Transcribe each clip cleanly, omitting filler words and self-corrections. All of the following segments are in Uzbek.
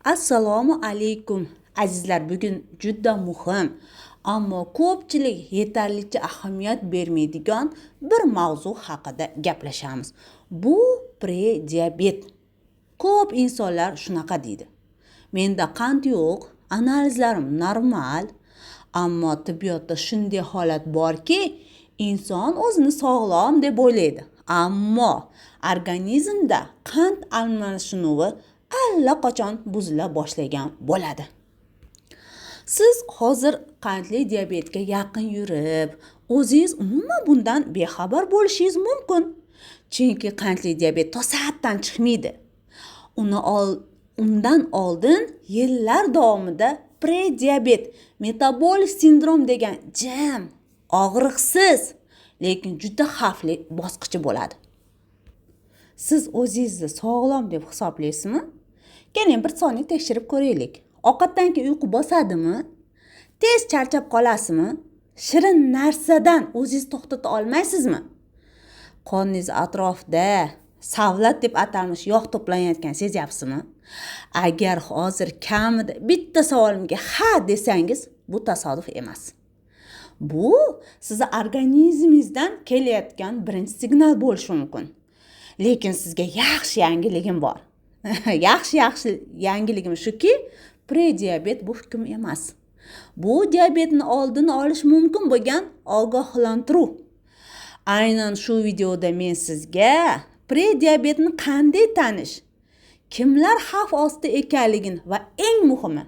Assalomu alaykum. Azizlar, bugun juda muhim, ammo ko'pchilik yetarlicha ahamiyat bermaydigan bir mavzu haqida gaplashamiz. Bu prediabet. Ko'p insonlar shunaqa deydi. Menda qand yo'q, analizlarim normal, ammo tibbiyotda shunday holat borki, inson o'zini sog'lom deb o'ylaydi. Ammo organizmda qand almashinuvi allaqachon buzila boshlagan bo'ladi. Siz hozir qandli diabetga yaqin yurib, o'zingiz umuman bundan bexabar bo'lishingiz mumkin. Chunki qandli diabet to'satdan chiqmaydi. Undan oldin yillar davomida prediabet, metabolik sindrom degan jam, og'riqsiz, lekin juda xavfli bosqichi bo'ladi. Siz o'zingizni sog'lom deb hisoblaysizmi? Keling bir sonni tekshirib ko'raylik. Ovqatdan keyin uyqu bosadimi? Tez charchab qolasizmi? Shirin narsadan o'zingizni to'xtata olmaysizmi? Qoningiz atrofida savlat deb atalmish yog' to'planayotgan sezyapsizmi? Agar hozir kamida bitta savolimga ha desangiz, bu tasodif emas. Bu sizni organizmingizdan kelayotgan birinchi signal bo'lishi mumkin. Lekin sizga yaxshi yangiligim bor. yaxshi yangiligim shuki, prediabet bu hukm emas. Bu diabetni oldini olish mumkin bo'lgan ogohlantiruv. Aynan shu videoda men sizga prediabetni qanday tanish, kimlar xavf ostida ekanligini va eng muhimi,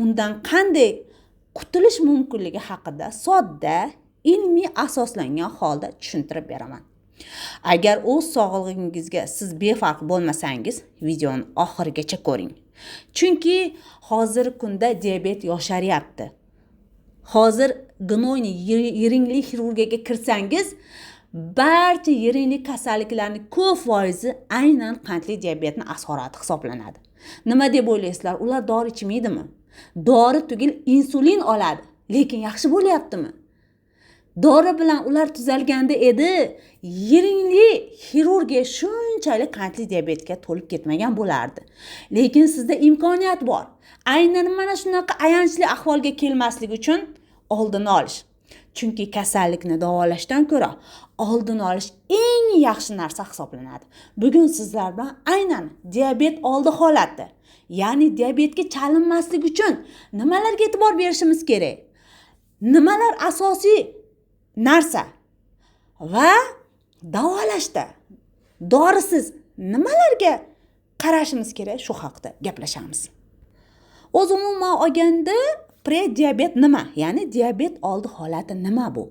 undan qanday qutulish mumkinligi haqida sodda, ilmiy asoslangan holda tushuntirib beraman. Agar o'z sog'lig'ingizga siz befarq bo'lmasangiz, videoni oxirigacha ko'ring. Chunki hozir kunda diabet yosharyapti. Hozir gnoyni yiringli xirurgiyaga kirsangiz, barcha yiringli kasalliklarning ko'p foizi aynan qandli diabetni asorati hisoblanadi. Nima deb o'ylaysizlar? Ular dori ichmaydimi? Dori tugul insulin oladi, lekin yaxshi bo'lyaptimi? Dori bilan ular tuzalganda edi, yiringli xirurgiya shunchalik qandli diabetga to'lib ketmagan bo'lardi. Lekin sizda imkoniyat bor. Aynan mana shunaqa ayanchli ahvolga kelmaslik uchun oldini olish. Chunki kasallikni davolashdan ko'ra oldini olish eng yaxshi narsa hisoblanadi. Bugun sizlar bilan aynan diabet oldi holati, ya'ni diabetga chalinmaslik uchun nimalarga e'tibor berishimiz kerak? Nimalar asosiy narsa va davolashda dorisiz nimalarga qarashimiz kerak, shu haqida gaplashamiz. O'z umuman olganda prediabet nima? Ya'ni diabet oldi holati nima bu?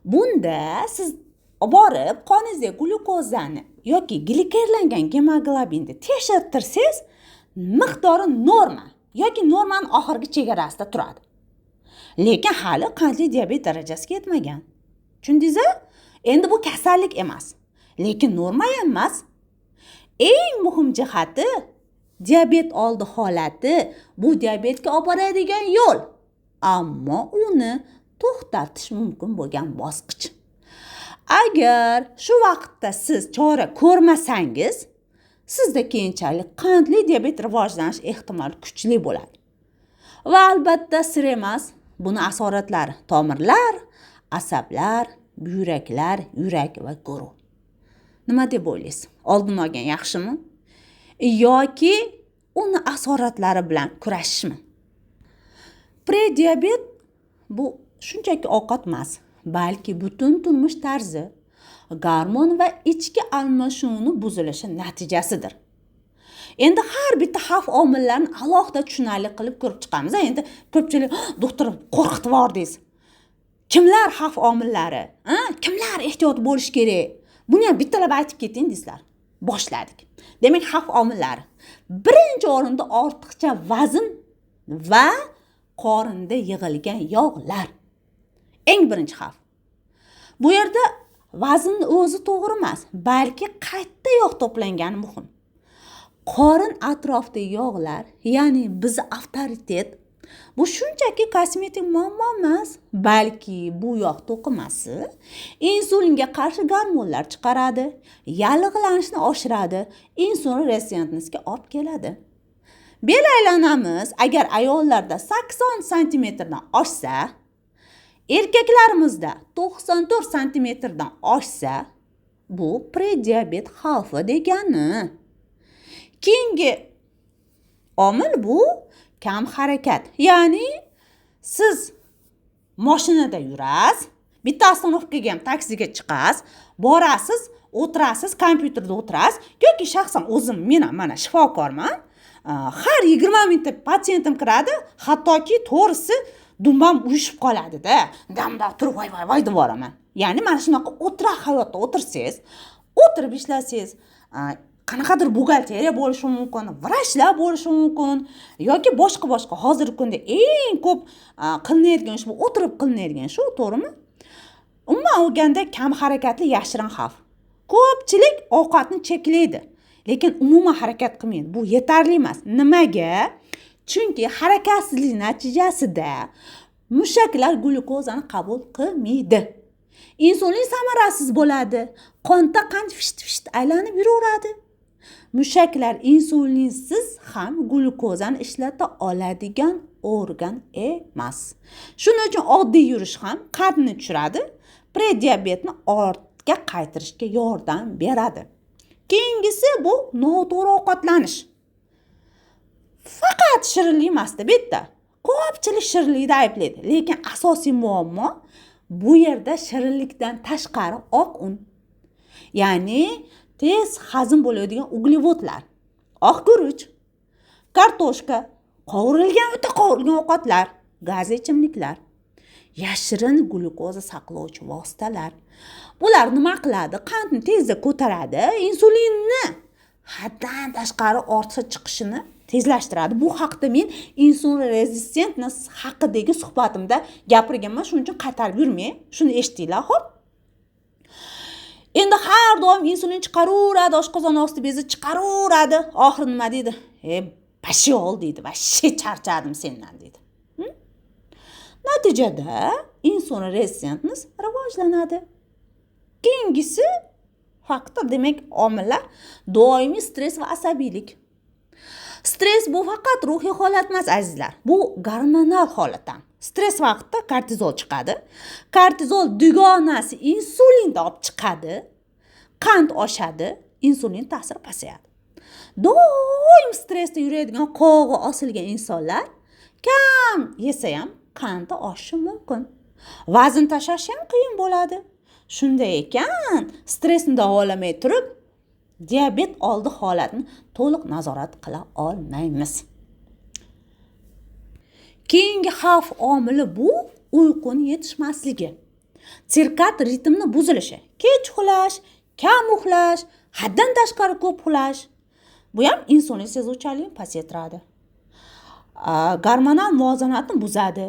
Bunda siz borib qoningizda glyukozani yoki glikerlangan gemoglobinni tekshirtirsangiz, miqdori norma yoki normaning oxirgi chegarasida turadi. Lekin hali qandli diabet darajasiga yetmagan. Tushundingizmi? Endi bu kasallik emas, lekin norma ham emas. Eng muhim jihati, diabet oldi holati bu diabetga olib boradigan yo'l, ammo uni to'xtatish mumkin bo'lgan bosqich. Agar shu vaqtda siz chora ko'rmasangiz, sizda keyinchalik qandli diabet rivojlanish ehtimoli kuchli bo'ladi. Va albatta sir emas, buni asoratlari tomirlar, asablar, buyraklar, yurak va guru. Nima deb o'ylaysiz? Oldini olgan yaxshimi? Yoki uni asoratlari bilan kurashishmi? Prediabet bu shunchaki ovqat emas, balki butun turmush tarzi, gormon va ichki almashinuvni buzilishi natijasidir. Endi har bitta xavf omillarini alohida tushunarli qilib ko'rib chiqamiz. Endi ko'pchilik doktor qo'rqitib yubordingiz. Kimlar xavf omillari? Kimlar ehtiyot bo'lish kerak? Buni ham bittalab aytib keting deysizlar. Boshladik. Demak, xavf omillari. Birinchi o'rinda ortiqcha vazn va qorinda yig'ilgan yog'lar. Eng birinchi xavf. Bu yerda vaznning o'zi to'g'ri emas, balki qayta yog' to'plangani muhim. Qorin atrofidagi yog'lar, ya'ni biz avtoritet, bu shunchaki kosmetik muammo emas, balki bu yog' to'qimasi insulinga qarshi gormonlar chiqaradi, yallig'lanishni oshiradi, insulin resistentnessga olib keladi. Bel aylanamiz agar ayollarda 80 santimetrdan oshsa, erkaklarimizda 94 santimetrdan oshsa, bu prediabet xavfi degani. Keyingi omil bu kam harakat. Ya'ni siz mashinada yurasiz, bitta oстановkaga ham taksiga chiqasiz, borasiz, o'tirasiz, kompyuterda o'tirasiz yoki shaxsan o'zim men mana shifokorman. Har 20 minutda patsiyentim kiradi, hattoki to'g'risi dumbam uyushib qoladi-da. Damda turib voy deb boraman. Ya'ni mana shunaqa o'tira hayotda o'tirsangiz, o'tirib ishlasangiz, qanaqadir buxgalteriya bo'lishi mumkin, vrachlar bo'lishi mumkin yoki boshqa hozirgi kunda eng ko'p qilinadigan ish bu o'tirib qilinadigan ish, to'g'rimi? Umuman olganda kam harakatli yashirin xavf. Ko'pchilik ovqatni cheklaydi, lekin umuman harakat qilmaydi. Bu yetarli emas. Nimaga? Chunki harakatsizlik natijasida mushaklar glyukozani qabul qilmaydi. Insulin samarasiz bo'ladi. Qonda qand fisht aylanib yuraveradi. Mushaklar insulinsiz ham glyukozani ishlata oladigan organ emas. Shuning uchun oddiy yurish ham qandni tushiradi, prediabetni ortga qaytarishga yordam beradi. Keyingisi bu noto'g'ri ovqatlanish. Faqat shirinlik emasda bitta. Ko'pchilik shirinlikni ayblaydi, lekin asosiy muammo bu yerda shirinlikdan tashqari oq un. Ya'ni tez hazm bo'ladigan uglevodlar, oq guruch, kartoshka, o'ta qovurilgan ovqatlar, gazli ichimliklar, yashirin glyukoza saqlovchi vositalar. Bular nima qiladi? Qandni tezda ko'taradi, insulinni haddan tashqari ortsa chiqishini tezlashtiradi. Bu haqda men insulin rezistentness haqidagi suhbatimda gapirganman, shuning uchun qaytarib yurmay, shuni eshitinglar, xo'p? Endi har doim insulin chiqaraveradi, oshqozon osti bezi chiqaraveradi. Oxiri nima deydi? Pashol deydi, va charchadim sendan deydi. Natijada insulin rezistentness rivojlanadi. Keyingisi faktor, demak, omillar doimiy stress va asabiylik. Stress bu faqat ruhiy holat emas, azizlar. Bu gormonal holat ham. Stress vaqtida kortizol chiqadi. Kortizol dugonasi insulinni olib chiqadi. Qand oshadi, insulin ta'siri pasayadi. Doim stressda yuradigan, qog'i osilgan insonlar kam yesa ham qandi oshishi mumkin. Vazn tashlash ham qiyin bo'ladi. Shunday ekan, stressni davolamay turib, diabet oldi holatni to'liq nazorat qila olmaymiz. Keyingi xavf omili bu uyquning yetishmasligi. Sirkad ritmni buzilishi, kech uxlash, kam uxlash, haddan tashqari ko'p uxlash. Bu ham insulin sezuvchanlikni pasaytiradi. Gormonal muvozanatni buzadi.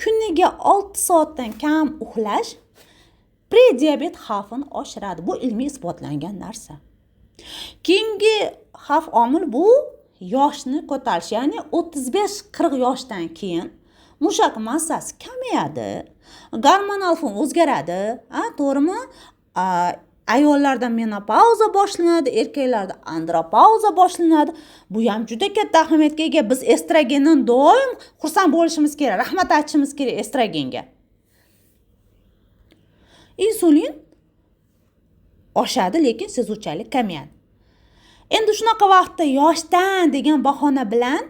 Kuniga 6 soatdan kam uxlash prediabet xavfini oshiradi. Bu ilmiy isbotlangan narsa. Keyingi xavf omil bu yoshni ko'tarish, ya'ni 35-40 yoshdan keyin mushak massasi kamayadi, gormonal fon o'zgaradi, to'g'rimi? Ayollarda menopauza boshlanadi, erkaklarda andropauza boshlanadi. Bu ham juda katta ahamiyatga ega. Biz estrogendan doim xursand bo'lishimiz kerak, rahmat aytishimiz kerak estrogenga. Insulin oshadi, lekin sezuvchanlik kamayadi. Endi shunaqa vaqtda yoshdan degan bahona bilan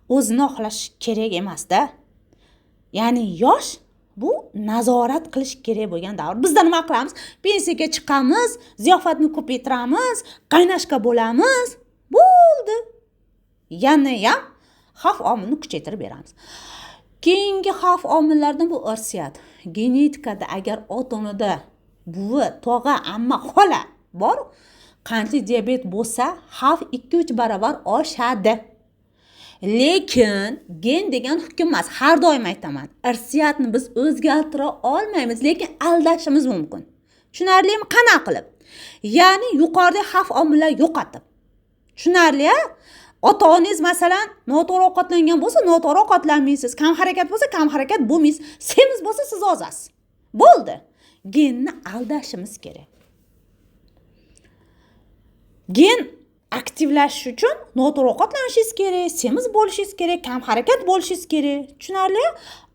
o'zini oqlash kerak emas-da. Ya'ni yosh bu nazorat qilish kerak bo'lgan davr. Bizda nima qilamiz? Pensiyaga chiqamiz, ziyofatni ko'paytiramiz, qaynashqa bo'lamiz. Bo'ldi. Yana ham xavf omilini kuchaytirib beramiz. Keyingi xavf omillardan bu irsiyat. Genetikada agar ota-onada buvi, tog'a, amma, xola bor, qandli diabet bo'lsa, xavf 2-3 barobar oshadi. Lekin gen degan hukm emas. Har doim aytaman, irsiyatni biz o'zgartira olmaymiz, lekin aldashimiz mumkin. Tushunarlimi? Qanaqa qilib? Ya'ni yuqorida xavf omillar yo'qotib. Tushunarli? Ota-onangiz masalan noto'g'ri ovqatlangan bo'lsa, noto'g'ri ovqatlanmaysiz. Kam harakat bo'lsa, kam harakat bo'lmaysiz. Semiz bo'lsa, siz ozasiz. Bo'ldi. Genni aldashimiz kerak. Gen aktivlashish uchun noto'g'ri ovqatlanishingiz kerak, semiz bo'lishingiz kerak, kam harakat bo'lishingiz kerak. Tushunarli?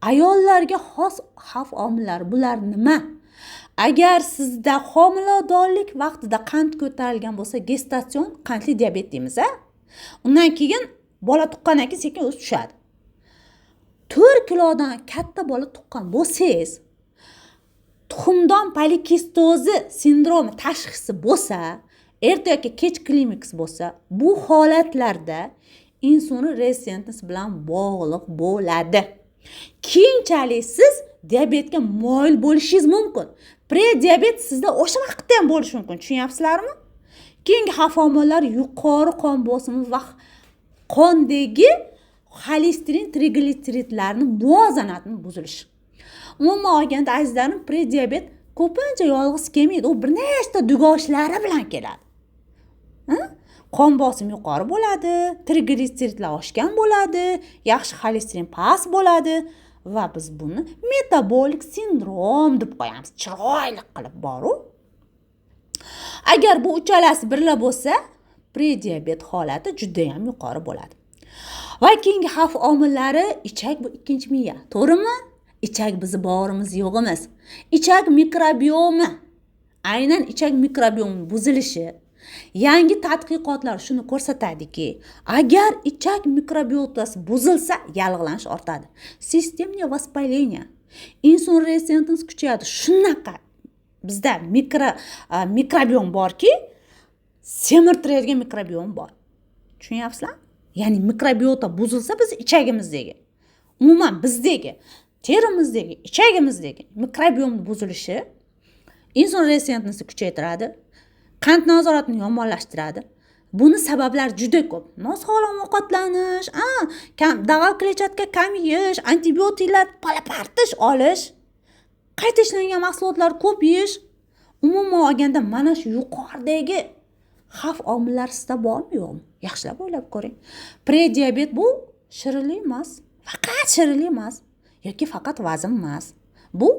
Ayollarga xos xavf omillari bular nima? Agar sizda homiladorlik vaqtida qand ko'tarilgan bo'lsa, gestatsion qandli diabet deymiz, undan keyin bola tuqqandan keyin sekin o'sib tushadi. 4 kilodan katta bola tuqqan bo'lsangiz, tuxumdon polikistozi sindromi tashxisi bo'lsa, erta yoki kech klimaks bo'lsa, bu holatlarda insulin rezistentность bilan bog'liq bo'ladi. Keyinchalik siz diabetga moyil bo'lishingiz mumkin. Prediabet sizda o'sha vaqtda ham bo'lishi mumkin. Tushunyapsizlarmi? Keyingi xavf omillari yuqori qon bosimi va qondagi xolesterin triglitseridlarning muvozanatini buzilishi. Umuman olganda azizlarim, prediabet ko'pincha yolg'iz kelmaydi. U bir nechta dugoshlari bilan keladi. Qon bosimi yuqori bo'ladi, triglitseridlar oshgan bo'ladi, yaxshi xolesterin past bo'ladi va biz buni metabolik sindrom deb qo'yamiz. Chiroyli qilib boru. Agar bu uchalasi birla bo'lsa, prediabet holati juda ham yuqori bo'ladi. Va keyingi xavf omillari ichak bu ikkinchi miya. To'g'rimi? Ichak bizi bog'rimiz yo'g'imiz. Ichak mikrobiomi. Aynan ichak mikrobiomi buzilishi. Yangi tadqiqotlar shuni ko'rsatadiki, agar ichak mikrobiotasi buzilsa, yallig'lanish ortadi. Sistemniy vaspaleniya, insulin rezistentность kuchayadi. Shunaqa bizda mikrobiom borki, semirtiradigan mikrobiom bor. Tushunyapsizlar? Ya'ni mikrobiota buzilsa, biz ichagimizdagi, umuman bizdagi, terimizdagi, ichagimizdagi mikrobiom buzilishi insulin rezistentностьni kuchaytiradi. Qand nazoratini yomonlashtiradi. Buni sabablar juda ko'p. Nosog'lom ovqatlanish, dag'al kletchatka kam yeyish, antibiotiklar palapartish olish, qayta ishlangan mahsulotlar ko'p yeyish. Umuman olganda mana shu yuqoridagi xavf omillar sizda bormi yo'qmi? Yaxshilab o'ylab ko'ring. Prediabet bu shirinlik emas, faqat shirinlik emas yoki faqat vazn emas. Bu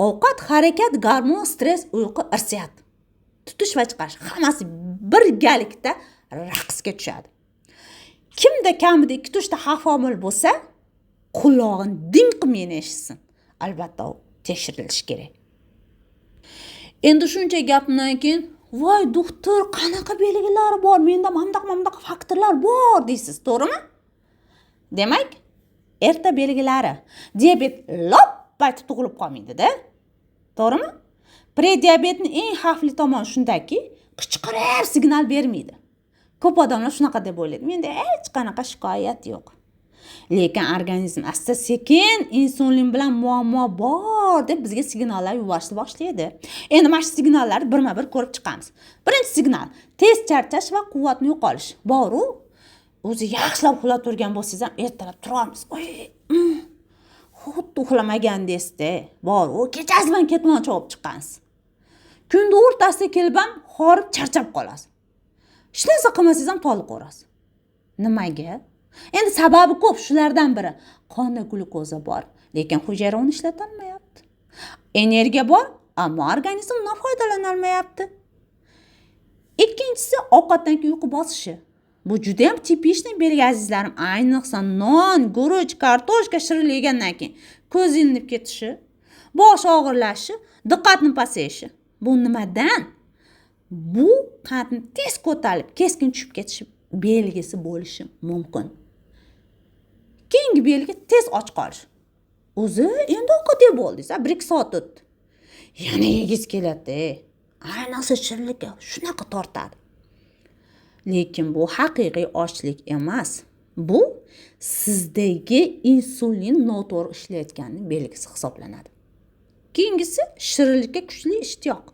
ovqat, harakat, gormon, stress, uyqu, irsiyat. Tutish va chiqarish hammasi birgalikda raqsga tushadi. Kimda kamida 2-3 ta xavf omil bo'lsa, qulog'ini ding qilmay eshitsin. Albatta u tekshirilishi kerak. Endi shuncha gapdan keyin, "Voy doktor, qanaqa belgilari bor? Menda mamdaq faktorlar bor" deysiz, to'g'rimi? Demak, erta belgilari diabet lop aytib tug'ilib qolmaydi-da. To'g'rimi? Prediabetning eng xavfli tomoni shundaki, qichqirib signal bermaydi. Ko'p odamlar shunaqa deb o'ylaydi. Menda hech qanaqa shikoyat yo'q. Lekin organizm asta-sekin insulin bilan muammo bor deb bizga signallar yuborishni boshlaydi. Endi mana shu signallarni birma-bir ko'rib chiqamiz. Birinchi signal tez charchash va quvvatni yo'qolish. Bor-u, o'zi yaxshilab uxlab turgan bo'lsangiz ham ertalab turamiz. Xuddi uxlamagandingizda. Bor-u, kechasi bilan ketmon chovib chiqqansiz. Kunda o'rtasida kelib ham horib charchab qolasiz. Hech narsa qilmasangiz ham toliq ko'rasiz. Nimaga? Endi sababi ko'p. Shulardan biri qonda glyukoza bor, lekin hujayra uni ishlata olmayapti. Energiya bor, ammo organizm undan foydalana olmayapti. Ikkinchisi ovqatdan keyin uyqu bosishi. Bu juda ham tipishni belgi azizlarim. Ayniqsa non, guruch, kartoshka shirinlik yegandan keyin ko'z ilinib ketishi, bosh og'irlashi, diqqatni pasayishi. Bu nimadan? Bu qandni tez ko'tarilib, keskin tushib ketishi belgisi bo'lishi mumkin. Keyingi belgi tez och qolish. O'zi endi ovqat yeb bo'ldingiz, 1-2 soat o'tdi. Yana yegiz keladi. Ayniqsa shirinlikka shunaqa tortadi. Lekin bu haqiqiy ochlik emas. Bu sizdagi insulin noto'g'ri ishlayotganining belgisi hisoblanadi. Keyingisi shirinlikka kuchli ishtiyoq.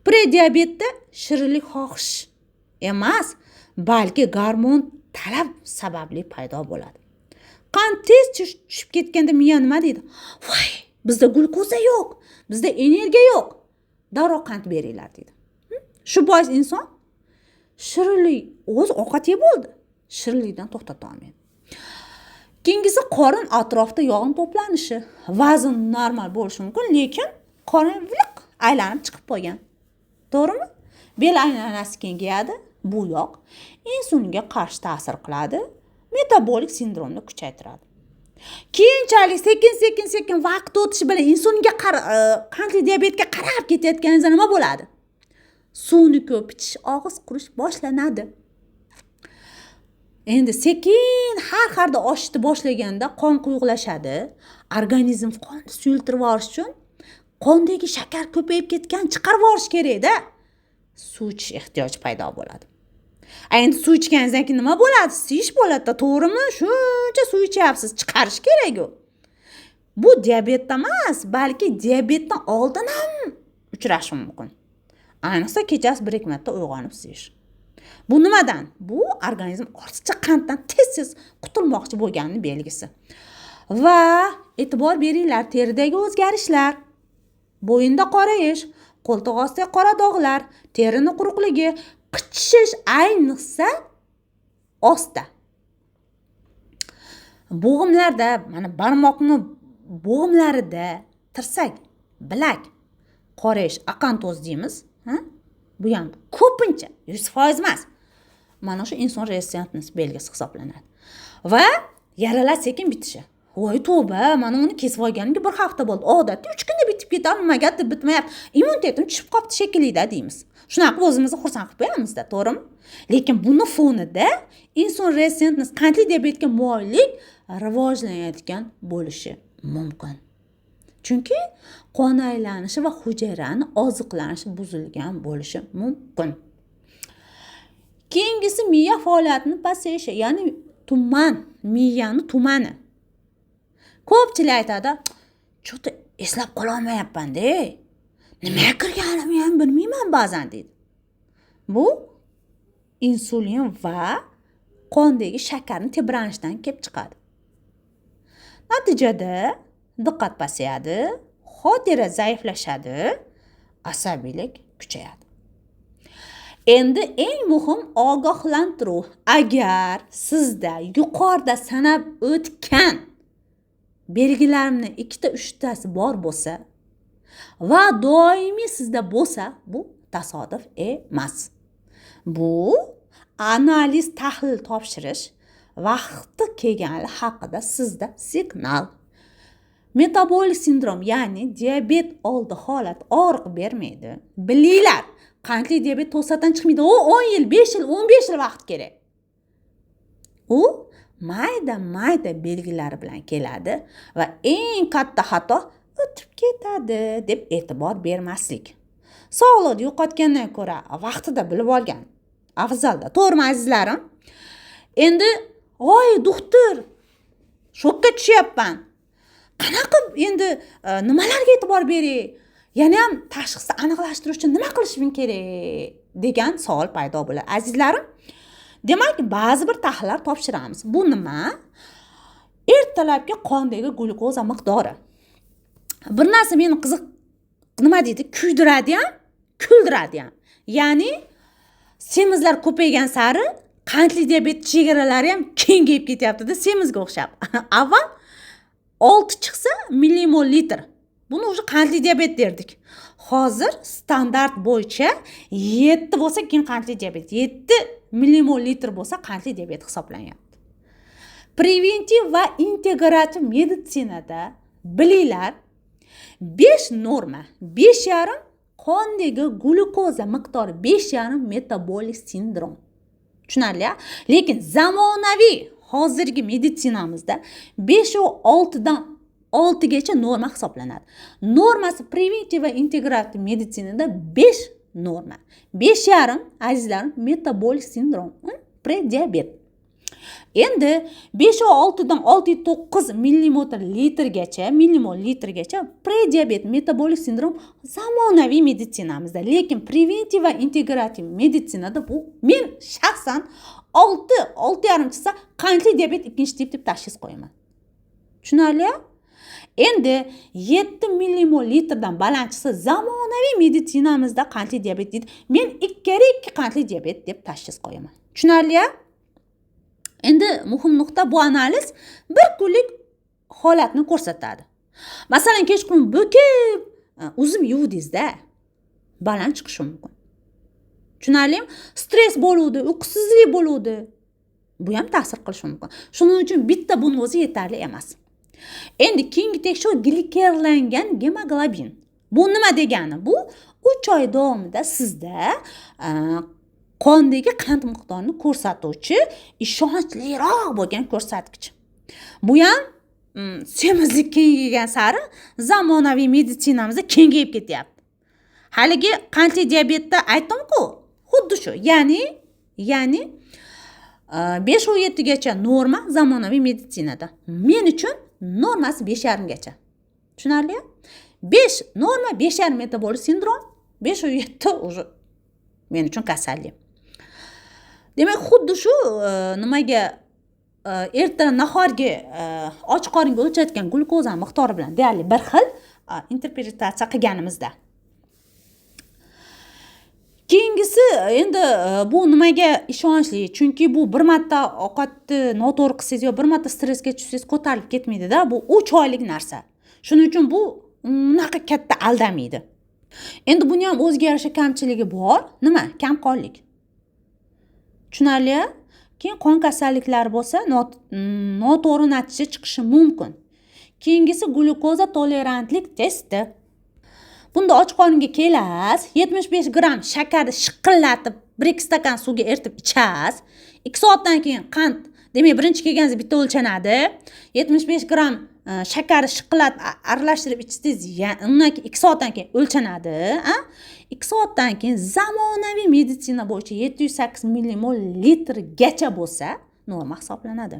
Prediabetda shirinlik xohish emas, balki gormon talab sababli paydo bo'ladi. Qand tez tushib ketganda miya nima deydi? Voy, bizda glyukoza yo'q, bizda energiya yo'q. Darrov qand beringlar deydi. Shu bois inson shirinlik o'z ovqat yeb bo'ldi. Shirinlikdan to'xtata olmaydi. Keyingisi qorin atrofida yog'ning to'planishi. Vazn normal bo'lishi mumkin, lekin qorin viliq aylanib chiqib qolgan. To'g'rimi? Bel aylanasi kengayadi, Bu yog' insulinga qarshi ta'sir qiladi, metabolik sindromni kuchaytiradi. Keyinchalik sekin vaqt o'tishi bilan insulinga qandli diabetga qarab ketayotganingizda nima bo'ladi? Suvni ko'p ichish, og'iz qurish boshlanadi. Endi sekin har xarda oshishni boshlaganda qon quyuqlashadi. Organizm qonni suyultirib olish uchun qondagi shakar ko'payib ketgan chiqarib olish kerak-da. Suv ichish ehtiyoji paydo bo'ladi. Endi suv ichganingizdan keyin nima bo'ladi? Siyish bo'ladi-da, to'g'rimi? Shuncha suv ichyapsiz, chiqarish kerak u. Bu diabetda emas, balki diabetdan oldin ham uchrashi mumkin. Ayniqsa kechasi 1-2 marta uyg'onib siyish. Bu nimadan? Bu organizm ortiqcha qanddan tez qutulmoqchi bo'lganining belgisi. Va e'tibor beringlar, teridagi o'zgarishlar, bo'yinda qorayish, qo'ltiq ostidagi qora dog'lar, terining quruqligi, qichishish, ayniqsa ostda. Bo'g'imlarda, mana barmoqni bo'g'imlarida, tirsak, bilak qorayish, akantoz deymiz, Bu ham ko'pincha 100% emas. Mana shu insulin resistentность belgisi hisoblanadi. Va yaralar sekin bitishi. Voy tavba, mana uni kesib olganimga 1 hafta bo'ldi. Odatda 3 kunda bitib ketadi, nimaga bitmayapti? Immunitetim tushib qopti shekilli-da deymiz. Shunaqa qilib o'zimizni xursand qilib qo'yamiz-da, to'g'rimi? Lekin buni fonida insulin resistentность qandli diabetga moyillik rivojlanayotgan bo'lishi mumkin. Chunki qon aylanishi va hujayrani oziqlanishi buzilgan bo'lishi mumkin. Keyingisi miya faoliyatini pasayishi, ya'ni tuman, miyani tumani. Ko'pchilik aytadi, "Cho'ta eslab qola olmayapman-da. Nimaga kirganimni ham bilmayman ba'zan" deydi. Bu insulin va qondagi shakarning tebranishidan kelib chiqadi. Natijada diqqat pasayadi, xotira zaiflashadi, asabiylik kuchayadi. Endi eng muhim ogohlantiruv. Agar sizda yuqorida sanab o'tgan belgilarimning 2-3 tasi bor bo'lsa va doimiy sizda bo'lsa, bu tasodif emas. Bu analiz, tahlil topshirish vaqti kelgani haqida sizda signal. Metabolik sindrom, ya'ni diabet oldi holat og'riq bermaydi. Bilinglar, qandli diabet to'satdan chiqmaydi. O 10 yil, 5 yil, 15 yil vaqt kerak. U mayda belgilari bilan keladi va eng katta xato o'tib ketadi deb e'tibor bermaslik. Sog'liqni yo'qotgandan ko'ra vaqtida bilib olgan afzalda. To'g'rimi azizlarim? Endi, "Voy, doktor, shokka tushyapman. Qanaqa endi nimalarga e'tibor beray? Yana ham tashxisni aniqlashtirish uchun nima qilishim kerak?" degan savol paydo bo'ladi. Azizlarim, demak, ba'zi bir tahlillar topshiramiz. Bu nima? Ertalabki qondagi glyukoza miqdori. Bir narsa meni qiziq nima deydi? Kuydiradi ham, kuldiradi ham. Ya'ni semizlar ko'paygan sari qandli diabet chegaralari ham kengayib ketyapti-da, semizga o'xshab. Avval 6 chiqsa millimol litr. Buni o'sha qandli diabet derdik. Hozir standart bo'yicha 7 bo'lsa keyin qandli diabet. 7 millimol litr bo'lsa qandli diabet hisoblanyapti. Preventiv va integrativ meditsinada bilinglar, 5 norma, 5,5 qondagi glyukoza miqdori, 5,5 metabolik sindrom. Tushunarli? Lekin zamonaviy hozirgi meditsinamizda 5 dan 6 gacha norma hisoblanadi. Normasi preventiv va integrativ meditsinada 5 norma. 5,5 azizlarim metabolik sindrom, prediabet. Endi 5 dan 6,9 millimol litrgacha prediabet, metabolik sindrom zamonaviy meditsinamizda. Lekin preventiv va integrativ meditsinada bu men shaxsan 6,5 chiqsa qandli diabet 2-tip deb tashxis qo'yaman. Tushunarli? Endi 7 millimol litrdan baland chiqsa zamonaviy meditsinamizda qandli diabet deydi. Men 2 qandli diabet deb tashxis qo'yaman. Tushunarli? Endi muhim nuqta, bu analiz bir kunlik holatni ko'rsatadi. Masalan, kechqurun bo'kib, uzib yuvdingizda baland chiqishi mumkin. Tushunarlimi? Stress bo'ludi, uyqusizlik bo'ludi. Bu ham ta'sir qilishi mumkin. Shuning uchun bitta buning o'zi yetarli emas. Endi keyingi tekshiruv glikerlangan gemoglobin. Bu nima degani? Bu 3 oy davomida sizda qondagi qand miqdorini ko'rsatuvchi ishonchliroq bo'lgan ko'rsatkich. Bu ham semizlik kengaygan sari zamonaviy meditsinamizda kengayib ketyapti. Haligi qandli diabetda aytdim-ku, xuddi shu. Ya'ni 5-7 gacha norma zamonaviy meditsinada. Men uchun normasi 5,5 gacha. Tushunarli? 5 norma, 5,5 metabolik sindrom, 5-7 уже men uchun kasallik. Demak, xuddi shu nimaga erta nahorgi och qoringa o'lchayotgan glukoza miqdori bilan deyarli bir xil interpretatsiya qilganimizda. Keyingisi endi bu nimaga ishonchli? Chunki bu bir marta ovqatni noto'g'ri qilsangiz yo bir marta stressga tushsangiz ko'tarilib ketmaydi-da. Bu 3 oylik narsa. Shuning uchun bu unaqa katta aldamaydi. Endi buni ham o'ziga yarasha kamchiligi bor. Nima? Kamqonlik. Tushunarli? Keyin qon kasalliklari bo'lsa, noto'g'ri natija chiqishi mumkin. Keyingisi glukoza tolerantlik testi. Bunda och qoringa kelasiz, 75 gram shakarni shiqillatib 1-2 stakan suvga eritib ichasiz. 2 soatdan keyin qand, demak birinchi kelganingizda bitta o'lchanadi. 75 gram shakarni shiqillatib aralashtirib ichsangiz, undan keyin 2 soatdan keyin o'lchanadi. 2 soatdan keyin zamonaviy meditsina bo'yicha 708 millimol litrgacha bo'lsa, norma hisoblanadi.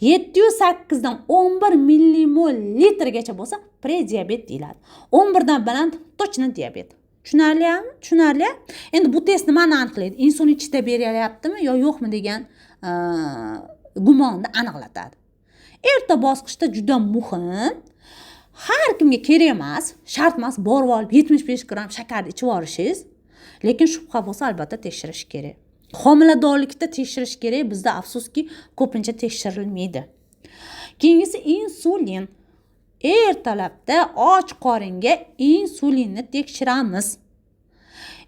708 dan 11 millimol litrgacha bo'lsa prediabet deyiladi. 11 dan baland точно diabet. Tushunarlimi? Tushunarli? Endi bu test nimani aniqlaydi? Insulin ichida berilyaptimi yo yo'qmi degan gumonni aniqlatadi. Erta bosqichda juda muhim. Har kimga kerak emas, shart emas borib olib 75 gram shakarni ichib olishingiz, lekin shubha bo'lsa albatta tekshirish kerak. Homiladorlikda tekshirish kerak, bizda afsuski ko'pincha tekshirilmaydi. Keyingisi insulin. Ertalabda och qoringa insulinni tekshiramiz.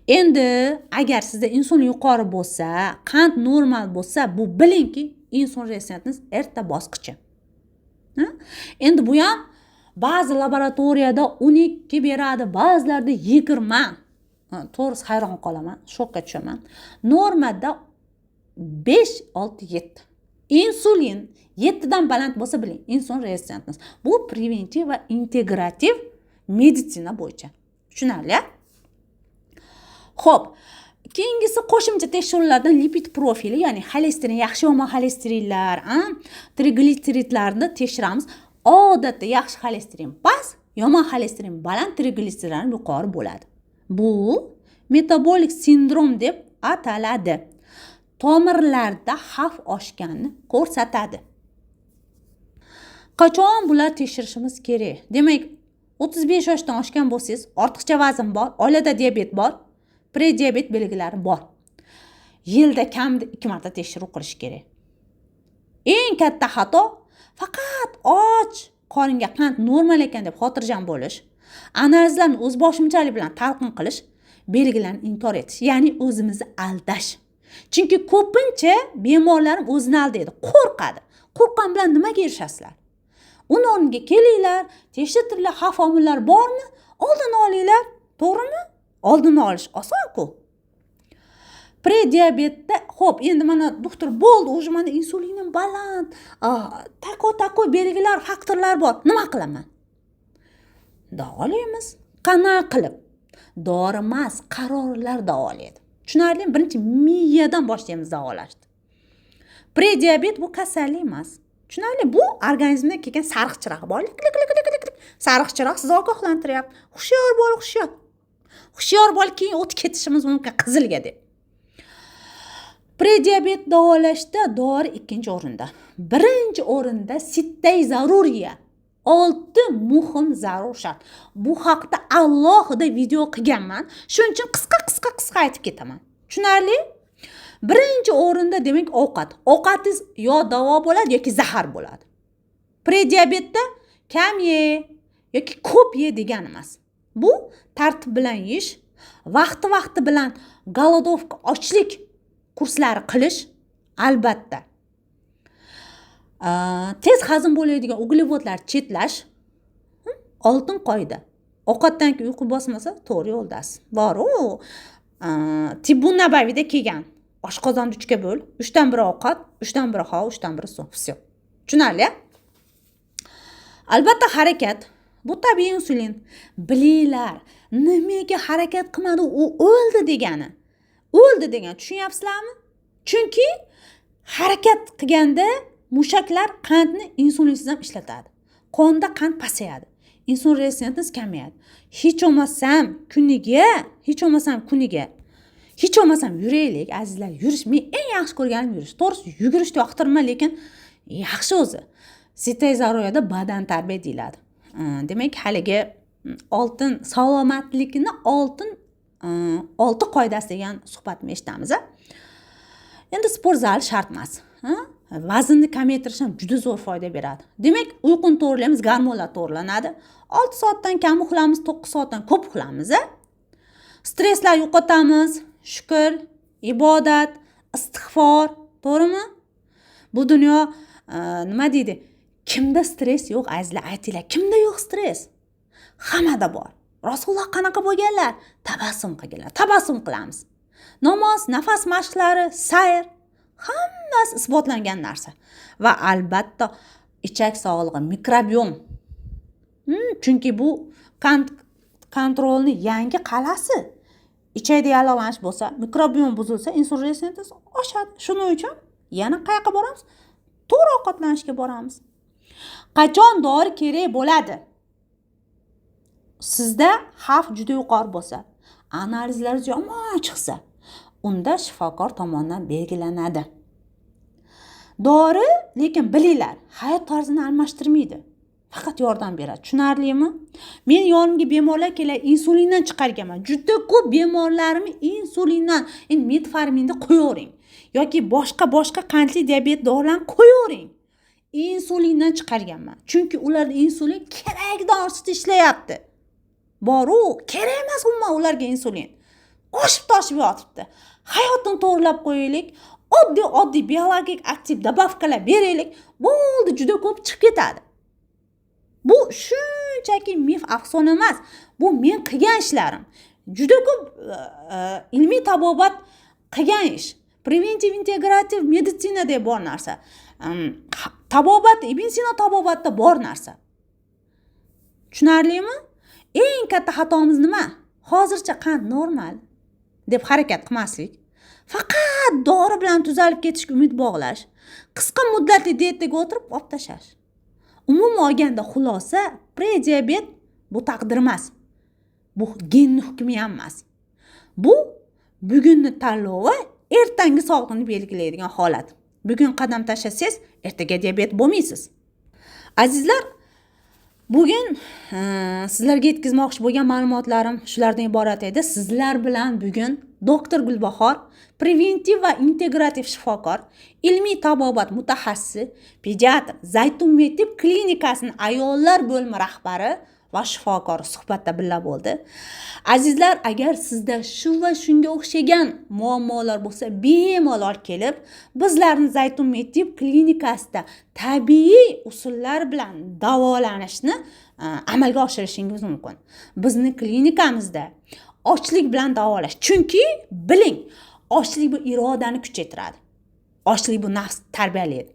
Endi agar sizda insulin yuqori bo'lsa, qand normal bo'lsa, bu bilingki insulin rezistentning erta bosqichi. Endi bu ham ba'zi laboratoriyada 12 beradi, ba'zilarda 20. To'g'risi hayron qolaman, shokka tushaman. Normada 5, 6, 7. Insulin 7 dan baland bo'lsa biling, insulin rezistentning. Bu preventiv va integrativ meditsina bo'yicha. Tushunarli? Xo'p, keyingisi qo'shimcha tekshiruvlardan lipid profili, ya'ni xolesterin, yaxshi yomon xolesterinlar, triglitseridlarni tekshiramiz. Odatda yaxshi xolesterin past, yomon xolesterin baland, triglitseridlar yuqori bo'ladi. Bu metabolik sindrom deb ataladi. Tomirlarda xavf oshganini ko'rsatadi. Qachon bular tekshirishimiz kerak? Demak, 35 yoshdan oshgan bo'lsangiz, ortiqcha vazn bor, oilada diabet bor, prediabet belgilari bor. Yilda kamida 2 marta tekshiruv qilish kerak. Eng katta xato faqat och qoringa qand normal ekan deb xotirjam bo'lish, analizlarni o'zboshimchalik bilan talqin qilish, belgilarni inkor etish, ya'ni o'zimizni aldash. Chunki ko'pincha bemorlarim o'zini aldaydi, qo'rqadi. Qo'rqqan bilan nimaga erishasizlar? Uni o'rniga kelinglar, tekshirtinglar, xavf omillari bormi? Oldini olinglar, to'g'rimi? Oldini olish oson-ku. Prediabetda, xo'p, endi mana doktor bo'ldi, o'zi mana insulinim baland, tako belgilar, faktorlar bor. Nima qilaman? Davolaymiz. Qanaqa qilib? Dori emas, qarorlar davolaydi. Tushunarlimi? Birinchi miyadan boshlaymiz davolashni. Prediabet bu kasallik emas. Tushunarli? Bu organizmda kelgan sariq chiroq bor. Sariq chiroq sizni ogohlantiryapti. Hushyor bo'l, hushyor. Hushyor bo'l, keyin o'tib ketishimiz mumkin qizilga deb. Prediabet davolashda dori 2-o'rinda. 1-o'rinda sittay zaruriya. 6 muhim zarur shart. Bu haqda alohida video qilganman. Shuning uchun qisqa aytib ketaman. Tushunarli? 1-o'rinda demak ovqat. Ovqatingiz yo davo bo'ladi yoki zahar bo'ladi. Prediabetda kam ye yoki ko'p ye degan emas. Bu tartib bilan yeyish Vaqti bilan golodovka, ochlik kurslari qilish albatta. Tez hazm bo'ladigan uglevodlar chetlash oltin qoida. Ovqatdan keyin uyqu bosmasa to'g'ri yo'ldasiz. Bor-u, Tibbun Nabaviyda kelgan. Oshqozonni 3ga bo'l, 3dan 1 ovqat, 3dan 1 havo, 3dan 1 suv. Всё. Tushunarli? Albatta harakat. Bu tabiiy insulin. Bilinglar, nimaga harakat qilmadi, u o'ldi degani. O'ldi degan, tushunyapsizlarmi? Chunki harakat qilganda mushaklar qandni insulinsiz ham ishlatadi. Qonda qand pasayadi. Insulin resistentность kamayadi. Hech olmasam yuraylik azizlar. Yurish men eng yaxshi ko'rganim yurish. To'g'risi yugurishni yoqtirman, lekin yaxshi o'zi. Sitay zaroyada badan tarbiya deyiladi. Demak, haligi oltin salomatlikni olti qoidasi degan suhbatni eshitamiz. Endi sport zali shart emas. Vaznni kamaytirish ham juda zo'r foyda beradi. Demak, uyquni to'g'rilaymiz, gormonlar to'g'rilanadi. 6 soatdan kam uxlamiz, 9 soatdan ko'p uxlamiz. Stresslar yo'qotamiz, shukr, ibodat, istig'for, to'g'rimi? Bu dunyo nima deydi? Kimda stress yo'q, azizlar, aytinglar, kimda yo'q stress? Hammada bor. Rasululloh qanaqa bo'lganlar? Tabassum qilganlar. Tabassum qilamiz. Namoz, nafas mashqlari, sayr, hammasi isbotlangan narsa. Va albatta ichak sog'lig'i, mikrobiom. Chunki bu kontrolni yangi qalasi. Ichakda yallig'lanish bo'lsa, mikrobiom buzilsa, insulin resistentность oshadi. Shuning uchun yana qayerga boramiz? To'g'ri ovqatlanishga boramiz. Qachon dori kerak bo'ladi? Sizda xavf juda yuqori bo'lsa, analizlaringiz yomon chiqsa, unda shifokor tomonidan belgilanadi. Dori, lekin bilinglar, hayot tarzini almashtirmaydi. Faqat yordam beradi. Tushunarlimi? Men yonimga bemorlar keladi, insulindan chiqarganman. Juda ko'p bemorlarimni insulindan, endi metforminni qo'yavering yoki boshqa qandli diabet dorilarini qo'yavering. Insulindan chiqarganman. Chunki ularda insulin kerakdan ortiq ishlayapti. Bor-u, kerak emas umuman ularga insulin. Oshib yotibdi. Hayotni to'g'rilab qo'yaylik. Oddiy biologik aktiv dabavkalar beraylik. Bo'ldi, juda ko'p chiqib ketadi. Bu shunchaki mif, afsona emas. Bu men qilgan ishlarim. Juda ko'p ilmiy tabobat qilgan ish. Preventiv integrativ meditsina deb bor narsa. Tabobat, Ibn Sino tabobatda bor narsa. Tushunarlimi? Eng katta xatomiz nima? Hozircha qand normal deb harakat qilmaslik. Faqat dori bilan tuzalib ketishga umid bog'lash. Qisqa muddatli diyetaga o'tirib olib tashlash. Umuman olganda xulosa, prediabet bu taqdir emas. Bu genni hukmi ham emas. Bu bugunni tanlovi, ertangi sog'liqni belgilaydigan holat. Bugun qadam tashlasangiz, ertaga diabet bo'lmaysiz. Azizlar, bugun sizlarga yetkazmoqchi bo'lgan ma'lumotlarim shulardan iborat edi. Sizlar bilan bugun doktor Gulbahor, preventiv va integrativ shifokor, ilmiy tabobat mutaxassisi, pediatr, Zaytun Medtib klinikasining ayollar bo'limi rahbari va shifokor suhbatda birga bo'ldi. Azizlar, agar sizda shu va shunga o'xshagan muammolar bo'lsa, bemalol kelib, bizlarning Zaytun Medtib klinikasida tabiiy usullar bilan davolanishni amalga oshirishingiz mumkin. Bizning klinikamizda ochlik bilan davolash. Chunki biling, ochlik bu irodani kuchaytiradi. Ochlik bu nafs tarbiyalaydi.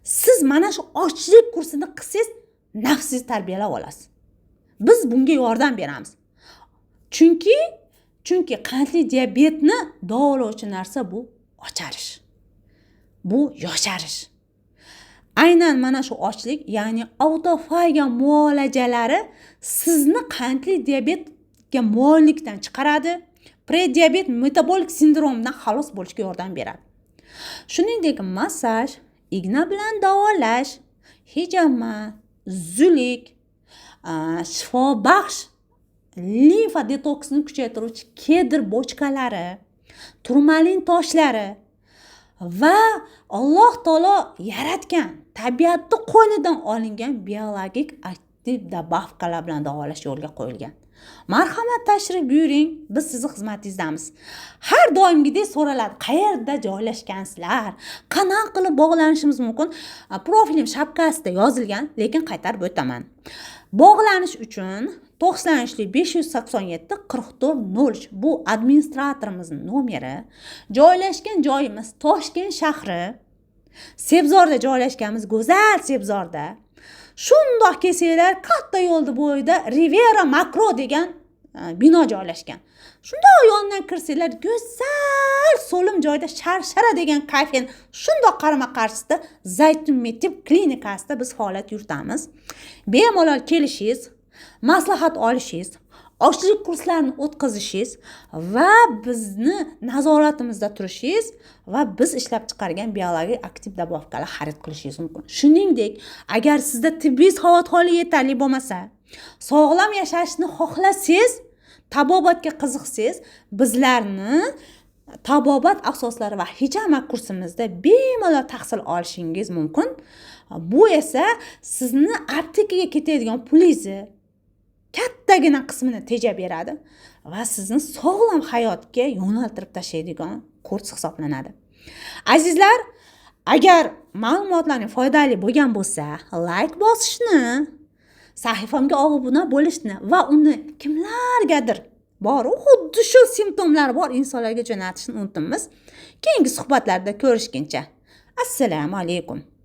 Siz mana shu ochlik kursini qilsangiz, nafsingizni tarbiyalab olasiz. Biz bunga yordam beramiz. Chunki qandli diabetni davolovchi narsa bu ocharish. Bu yosharish. Aynan mana shu ochlik, ya'ni autofaga muolajalari sizni qandli diabetga moyillikdan chiqaradi. Prediabet metabolik sindromidan xalos bo'lishga yordam beradi. Shuningdek, massaj, igna bilan davolash, hijama, zulik, shifobaxsh limfa detoksini kuchaytiruvchi kedr bochkalari, turmalin toshlari va Alloh taolo yaratgan tabiatning qo'ynidan olingan biologik aktiv dabavkalar bilan davolash yo'lga qo'yilgan. Marhamat tashrif buyuring, biz sizni xizmatingizdamiz. Har doimgidek so'raladi, qayerda joylashgansizlar, qanaqa qilib bog'lanishimiz mumkin? Profilim shapkasida yozilgan, lekin qaytarib o'taman. Bog'lanish uchun 93 587 44 03 bu administratorimizning nomeri. Joylashgan joyimiz Toshkent shahri. Sebzorda joylashganmiz, go'zal Sebzorda. Shundoq kelsanglar, katta yo'lda bo'yida Rivera Makro degan bino joylashgan. Shundoq yondan kirsanglar, go'zal so'lim joyda Sharshara degan kafening shundoq qarama-qarshisida Zaytun Metib klinikasida biz faoliyat yuritamiz. Bemalol kelishingiz, maslahat olishingiz, oshlik kurslarini o'tkazishingiz va bizni nazoratimizda turishingiz va biz ishlab chiqargan biologik aktiv добавкаlar xarid qilishingiz mumkin. Shuningdek, agar sizda tibbiy savodxonlik yetarli bo'lmasa, sog'lom yashashni xohlasangiz, tabobatga qiziqsangiz, bizlarni tabobat asoslari va hijama kursimizda bemalol tahsil olishingiz mumkin. Bu esa sizni aptekaga ketadigan pulingizni kattagina qismini tejab beradi va sizni sog'lom hayotga yo'naltirib tashlaydigan kurs hisoblanadi. Azizlar, agar ma'lumotlarning foydali bo'lgan bo'lsa, like bosishni, sahifamga obuna bo'lishni va uni kimlargadir bor, xuddi shu simptomlar bor insonlarga jo'natishni unutmaymiz. Keyingi suhbatlarda ko'rishguncha. Assalomu alaykum.